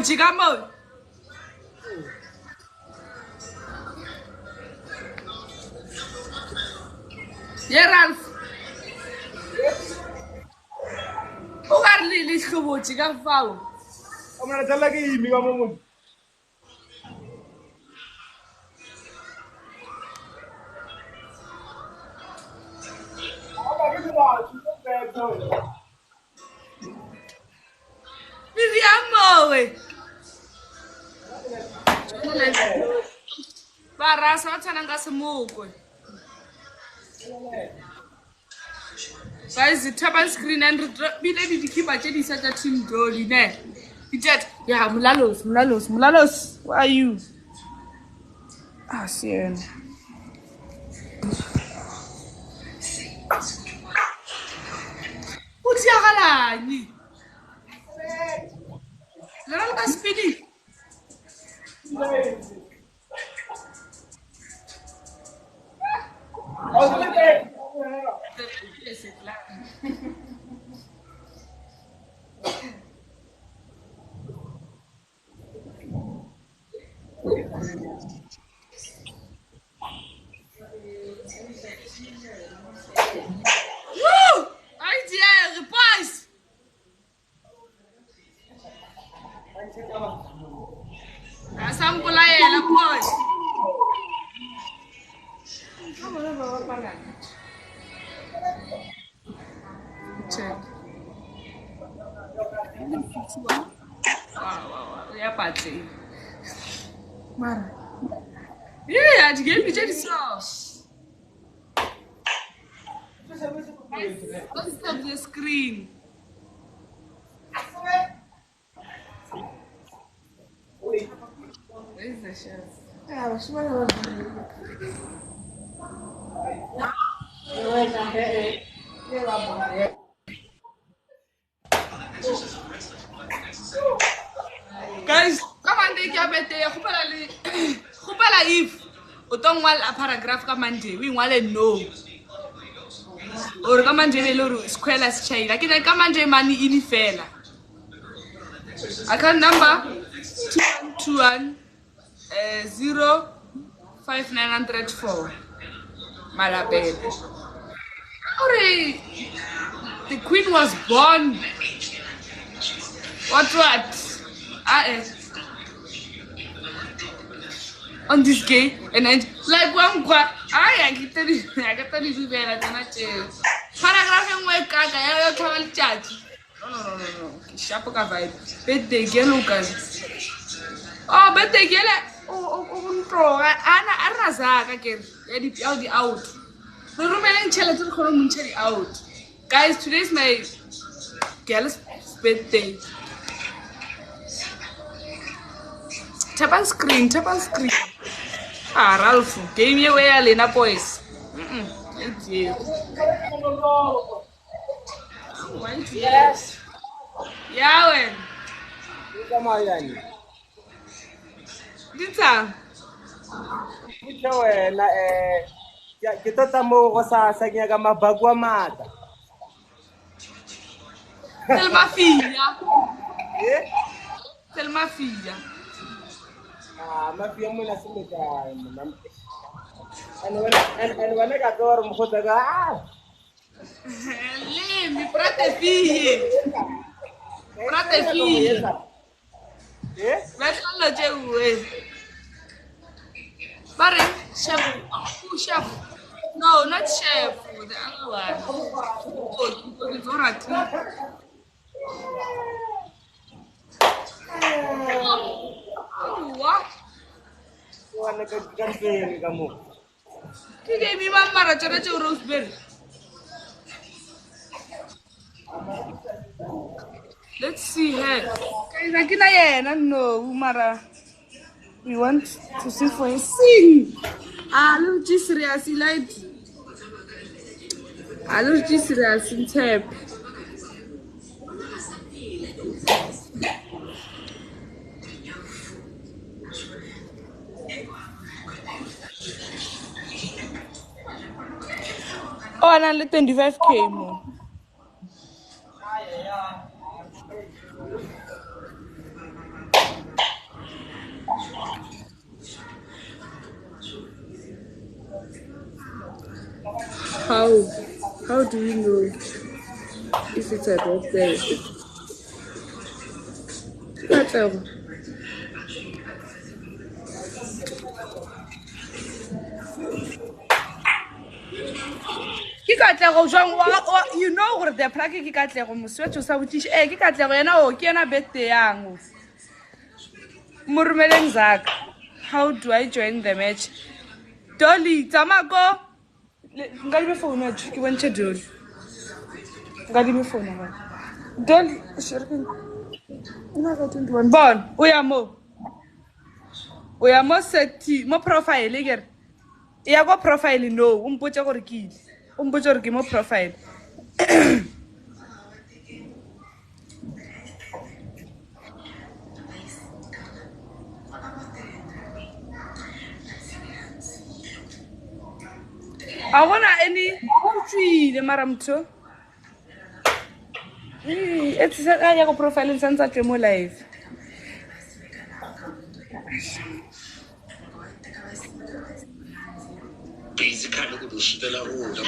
Chigamo. Yeah, Ralph. Who are Lily Chigamo? I'm gonna tell you, Miriam. Barasa wathananga semukwe. Guys, tap on screen and bile di khiba tse di sa tsa team Dolly ne. Itet, yeah, Mulalos. Where are you? Ah, sien. Uthi yakalani? Lana ka speedy. Woo! Idea, boys. Asampula yena boys. Check. Wow. Yeah, party. Mara. Yeah, I gave me the sauce. Let's stop the screen. Where is the chef? Yeah, what's my name? Guys, come on, take your birthday. Kupala if utong wala paragraph ka manje, we wale no. Or ka manje le loro square chai. Lakini ka manje mani ini fela. Account number 2121 05904. Malabed. Alright. The queen was born. What? On this day, and then like one I get this paragraph and work. I travel chat. No. Sharp vibe. Bet they get Lucas. Oh, bet they get pro. Anna Zaka again. Edit out. The Romanian challenge to out. Guys, today's my girl's birthday. Tap on screen. Ah, Ralph, game you away, Alena boys. It's you. yes. Yeah, when? Come on, Dita. kita tamu ko sa kanya mabagwa mata. Tell filha. Eh? Tell my filha. Mafia mo na sumika. Ano wala ka tor mo ko daga. Leme, prate filha. Prate filha. Eh? Let's go to the Bare, chef. Who chef? No, not chef. The other one. Oh, it's all right. What? Wala ka ganti kamu. Kaya mi mama racha roseberry. Let's see her. Guys, akina yena no, mara. We want to sing for a sing. Allergy serious light. Allergy serious in tape. Oh, and I 25K more. How do we know if it's a birthday? You know what the plug ke katlego moswetso sa botiše ke katlego yena o ke yena birthday yang mo romeleng Zaka. How do I join the match? Dolly tsamako nka di phone wa ke bontshe Dolly nka di phone wa Dolly shirking una ga 21 bon o ya mo seti mo profile ke ya go profile no o mpotse gore ke mo profile I wanna any tree mara mtho it's ya go profile ntsa tse mo live basically go shitela rona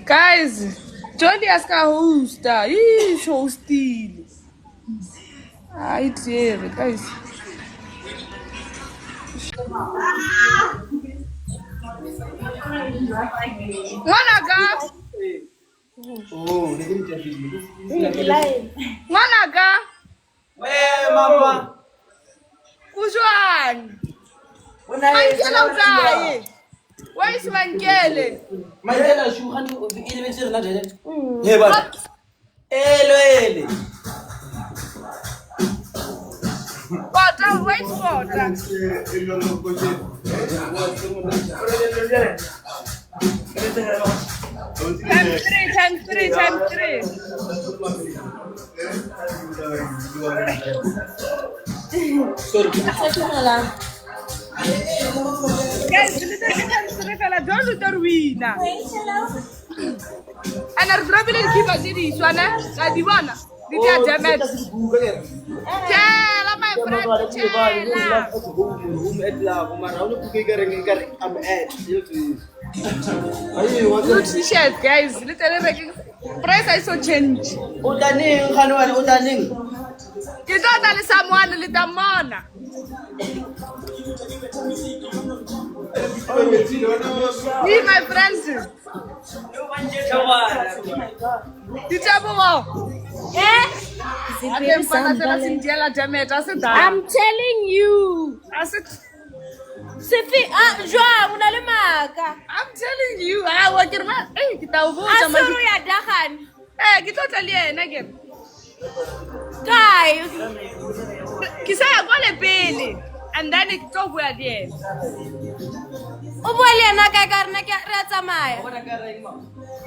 guys Jolly aska hosta he's hosting dear guys Mwanaga mama kuzwani Mankele uzaye wayisi Mankele Mankele shu khani ile betsere na dele he ba ele Bota wayisi bota Time three. Sorry. Guys, don't look at winner. And I'm dropping in keep us in this one. I divana. Did you damn Tell my friend. Good t-shirt, guys. Literally, price I saw change. You don't tell someone a little more. Me, my friends. I'm telling you. I'm telling you. And then it talk where there.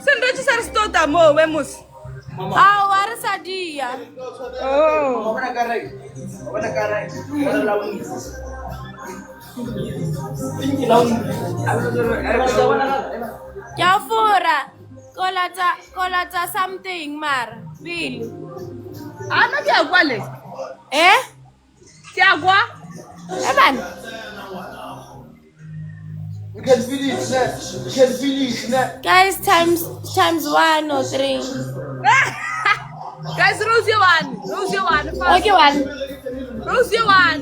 Send register stota mo vemos. Oh. Kolata something mar. Bill. Ana ke kwale. Ke akwa? Eban. We can finish that. Guys, times 1 or 3. Guys, Rosie one. Okay, 1. Rosie one.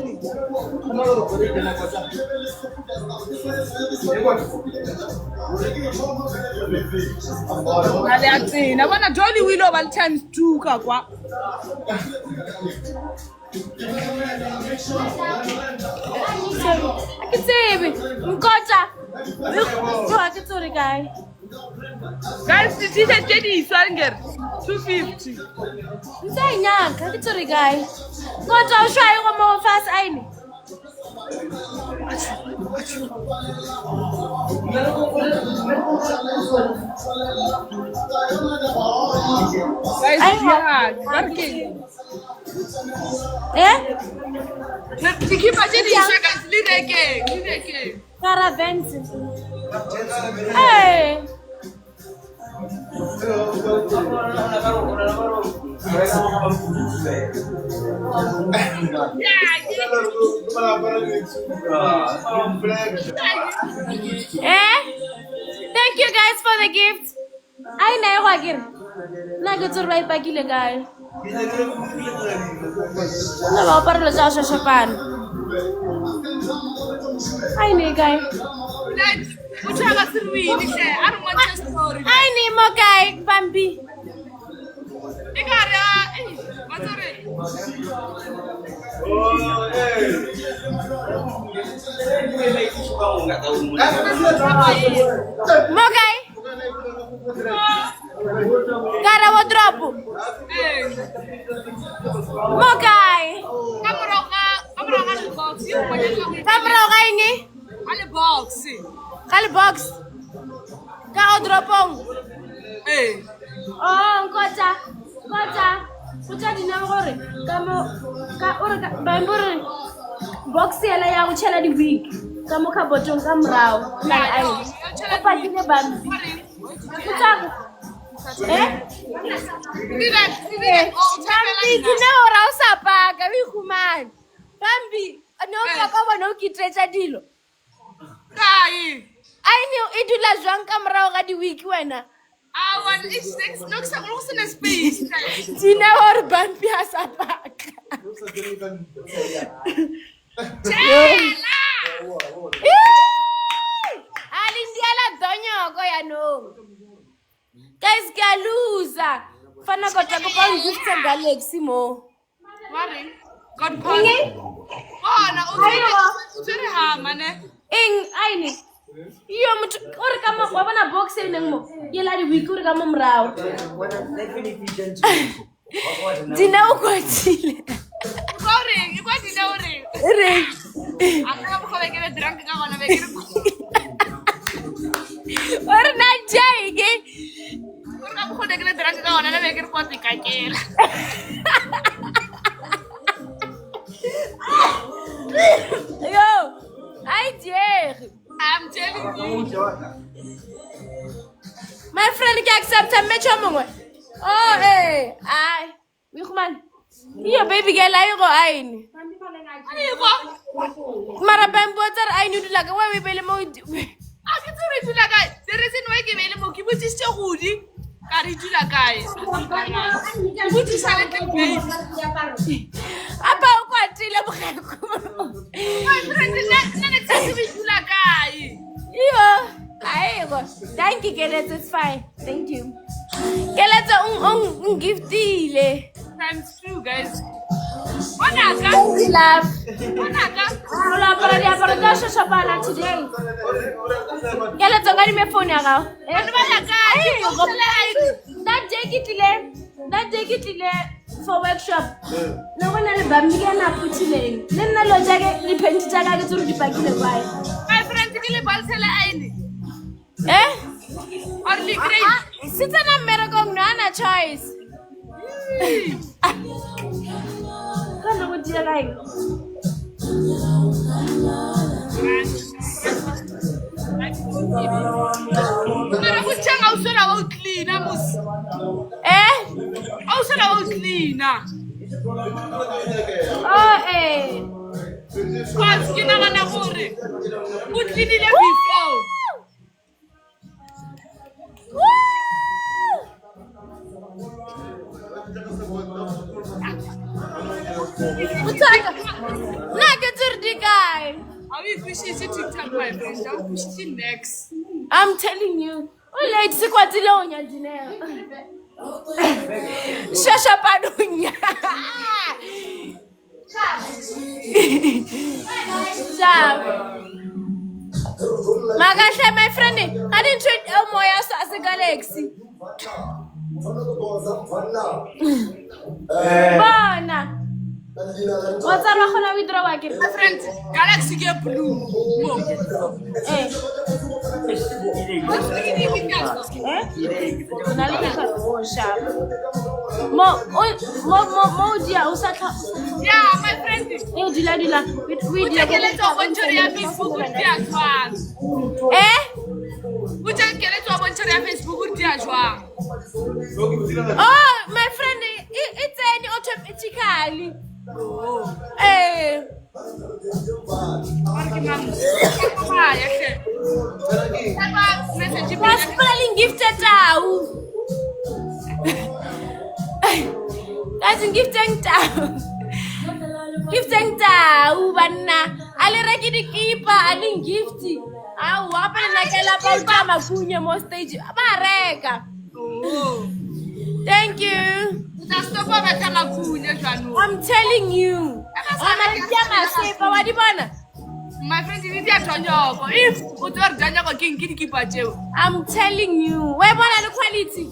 I wanna Jolly Willow 1 times 2 kakwa. I can say it. Mkota. Sorry, guy. Guys, this is a Jenny Sanger. 250. Say nyank. I can sorry, guy. Mkota, I'll try one more fast. Working. Caravans. Hey. Thank you guys for the gift. I know again. Na go to right back ile guy. Na ba para lo sa shapan. I know guy. Utshaka sirwini hle, a ri n'wana story. I need more guy Bambi. Ikari vatsari. More guy. Cara wardrobe. More guy. Kamera ini. Ale box. Kali box. Ka wardrobe. Oh, kota. Kota dinamore. Ka ore ka bambore. Box yela ya go chela di wig. Ka mo ka botong ka mrao. Na ai. Ka dine bambi. Kota. Bambi dine ora usapa ka bi khumane. Bambi no ka ba bona o kitretsa dilo. Kai. Ai ni idula jwang ka mrao ga di wig wena. One is next no sa go sena space. Dine or Bambi asapaka. Chela. Alindiala donyo ko ya no. Guys galuza. Fana kota ko pa gift Galaxy mo. Mari. God pause. Bona utsere ha mane. Aini. Iyo mtu ore kama wa bana box e neng mo. Yela di week ore kama mrao. Dina o kwatile. Sorry, ikwa dina ore. Re. Aka mo khobe ke drunk ka gona be ke. Ore na jaige. Ore mo khobe ke drunk ka gona be ke re kwati ka kela. Yo, I dare. I'm telling you. My friend can accept a match among. Oh, hey, I. Wichman. Iyo baby girl ayo go aini. Ayiko. Mara bambotar aini dulaga wa we bele mo. Akitsere dulaga. The reason why ke bele mo ke botsitse godi. Ka re dulaga. Ke botsisa le baby. Apa o kwatile bogeko. My friend nne tsetse dulaga. Iyo. Ayo. Thank you, Kelet. It's fine. Thank you. Kelet giftile. Times 2 guys. Onaka. Love. Onaka. Hola para dia para dasha shabana today. Kelet ngani me phone ya gago. Bana ba ya kae? That jekitile for workshop. No one le bambi kana putile. Nna lo jage le penti jaga ke tsuru dipakile kwae. My friend ke le balsela aini. Or the great. Sitana merego nana choice. Kana go dira kae? Mara kuchanga usela wa clean amos. Usela wa clean. Oh Kwatsi ke nagana gore o cleanile before. Utaka. Na ke tsurde kae? How you push it TikTok my friend? How push it next? I'm telling you. Ole tsikwatile onya dineo. Shasha padunya. Ciao. Magahle my friend, I didn't treat Moya as a Galaxy. Bona. What's up, Mahona? We draw again. My friend, Galaxy get blue. What's the name of yeah, my friend. We take a little bunch of Facebook with their fans. We take a little bunch of Facebook with their fans. Oh, my friend, it's physically. Eh. That's spelling gifted now. That's gifting down. Gifting down, banna. Ale reki di kipa, ale gifti. Ah, wapa na kela pa utama kunye mo stage. Bareka. Thank you. I'm telling you. My friend, you need to if you are done, king keep at you. I'm telling you. Where what are the quality?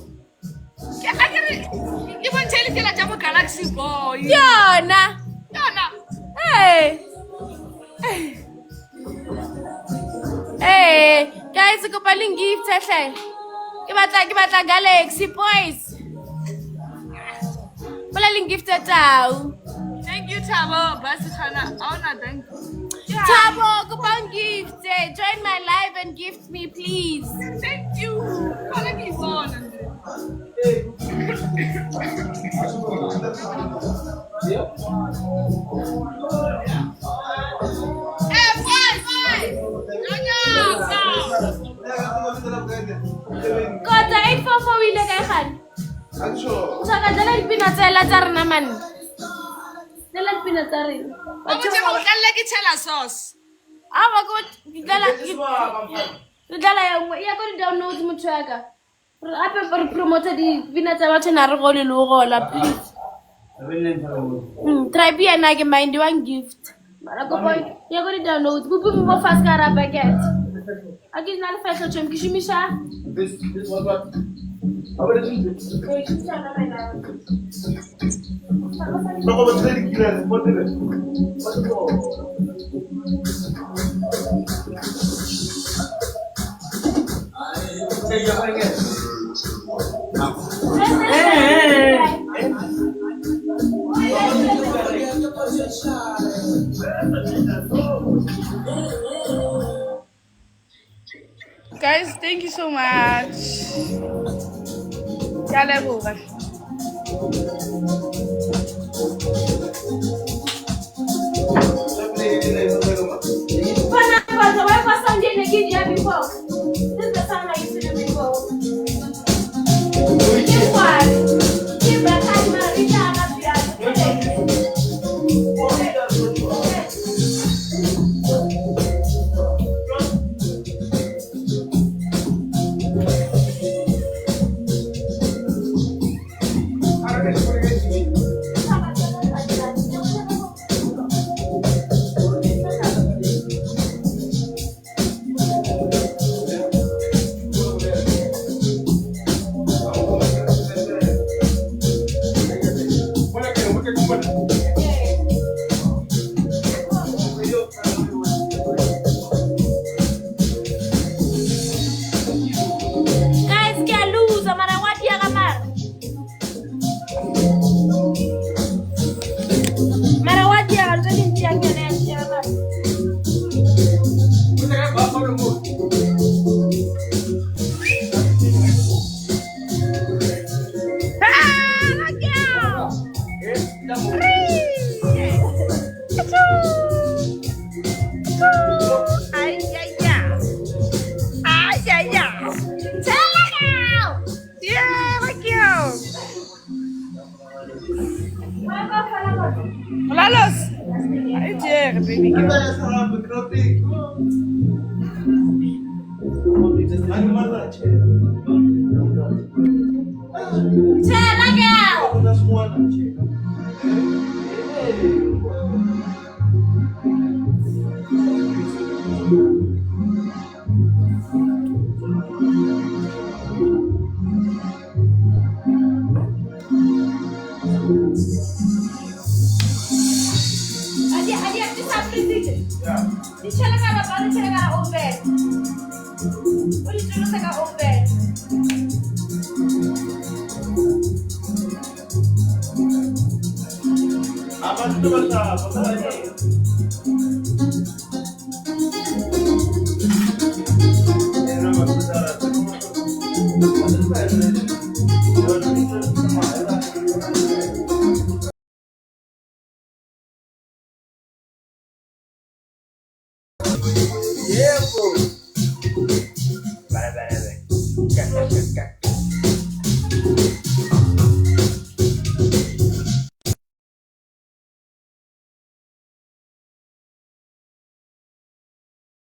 Even tell it like a galaxy boy. Yana. Hey. Hey, guys, go baling gift. Give a galaxy boys. Baling gift at all. Thank you, Tabo. Basicana. Oh, no, thank you. Tabo, go on gift. Join my live and gift me, please. Thank you. Calling me on. Kota 844 wile kay Khan. Saka dalan pinatsela tsar naman. Dalan pinatsarin. Ako je mo lagi chela sauce. Awa ko dala yung ya ko download mo tracker. Apa per promote di pinatsa batho na re go le gola please. Try bia na ke mind one gift. Mara ko boy ya ko download bubu mo fast kara packet. Again na le fashion chem kishimisha. This was what? How about it? No, but very clear. What is it? What's it called? Guys, thank you so much. Yaleboga. Before. This is the sound I used to do before. This one. Keep the timer, reach out of the Lalos. Ay, dear, baby girl. Yebo. Bye.